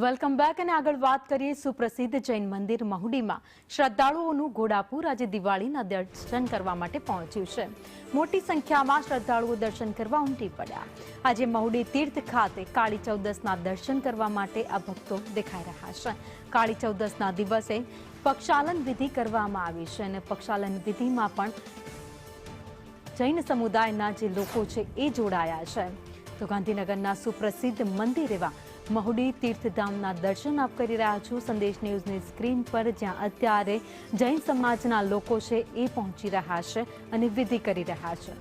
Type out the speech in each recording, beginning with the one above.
Welcome back અને આગળ વાત કરીએ સુપ્રસિદ્ધ જૈન મંદિર મહુડીમાં શ્રદ્ધાળુઓનું ઘોડાપુર આજે દિવાળીના દર્શન કરવા માટે પહોંચ્યું છે। મોટી સંખ્યામાં શ્રદ્ધાળુઓ દર્શન કરવા ઉમટી પડ્યા। આજે મહુડી તીર્થ ખાતે કાળી ચૌદસના દર્શન કરવા માટે આ ભક્તો દેખાઈ રહ્યા છે। કાળી ચૌદસના દિવસે પક્ષાલન વિધિ કરવામાં આવી છે અને પક્ષાલન વિધિમાં પણ જૈન સમુદાયના જે લોકો છે એ જોડાયા છે। તો ગાંધીનગરના સુપ્રસિદ્ધ મંદિર એવા મહુડી તીર્થધામના દર્શન આપ કરી રહ્યા છો સંદેશ ન્યૂઝની સ્ક્રીન પર, જ્યાં અત્યારે જૈન સમાજના લોકો છે એ પહોંચી રહ્યા છે અને વિધિ કરી રહ્યા છે।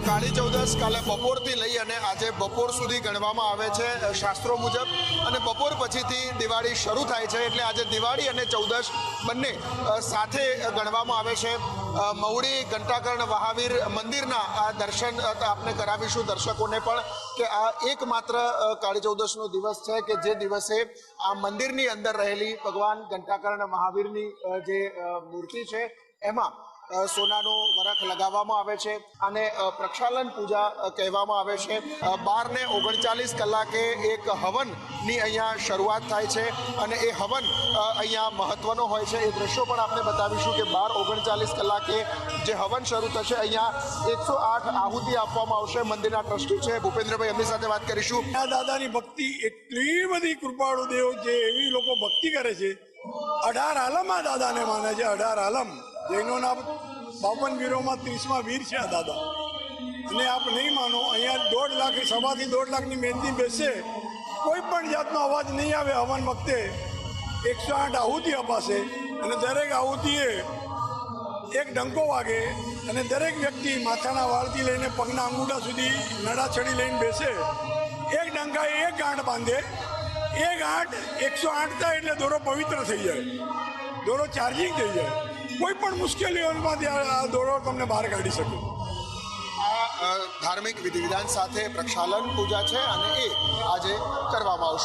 કાળી ચૌદસ કાલે બપોરથી લઈ અને આજે બપોર સુધી ગણવામાં આવે છે શાસ્ત્રો મુજબ, અને બપોર પછીથી દિવાળી શરૂ થાય છે, એટલે આજે દિવાળી અને ચૌદસ બંને સાથે ગણવામાં આવે છે। મહુડી ઘંટાકર્ણ મહાવીર મંદિરના આ દર્શન આપને કરાવીશું દર્શકોને પણ, કે આ એકમાત્ર કાળી ચૌદસનો દિવસ છે કે જે દિવસે આ મંદિરની અંદર રહેલી ભગવાન ઘંટાકર્ણ મહાવીરની જે મૂર્તિ છે એમાં સોનાનો વરખ લગાવવામાં આવે છે અને પ્રક્ષાલન પૂજા કહેવામાં આવે છે। 12:39 કલાકે એક હવનની અહીંયા શરૂઆત થાય છે અને એ હવન અહીંયા મહત્વનો હોય છે। એ દ્રશ્યો પણ આપણે બતાવીશું કે 12:39 કલાકે જે હવન શરૂ થશે, અહીંયા 108 આહુતિ આપવામાં આવશે। મંદિરના ટ્રસ્ટી છે ભૂપેન્દ્રભાઈ, એમની સાથે વાત કરીશું। આ દાદાની ભક્તિ એટલી બધી કૃપાળુ દેવ છે, એવી લોકો ભક્તિ કરે છે। 18 આલમ આ દાદાને માને છે। 18 આલમ જૈનોના 52 વીરોમાં 30મા વીર છે આ દાદા। અને આપ નહીં માનો, અહીંયા 1.5 લાખ, 1.5 થી 1.5 લાખની મહેનતી બેસે, કોઈ પણ જાતનો અવાજ નહીં આવે। હવન વખતે 108 આહુતિ અપાશે અને દરેક આહુતિએ એક ડંકો વાગે અને દરેક વ્યક્તિ માથાના વાળથી લઈને પગના અંગૂઠા સુધી નડાછડી લઈને બેસે। એક ડંકાએ એક ગાંઠ બાંધે, એ ગાંઠ 108 થાય એટલે દોરો પવિત્ર થઈ જાય, દોરો ચાર્જિંગ થઈ જાય। કોઈ પણ મુશ્કેલીઓમાંથી આ દોરો તમને બહાર કાઢી શકે। આ ધાર્મિક વિધિ વિધાન સાથે પ્રક્ષાલન પૂજા છે અને એ આજે કરવામાં આવશે।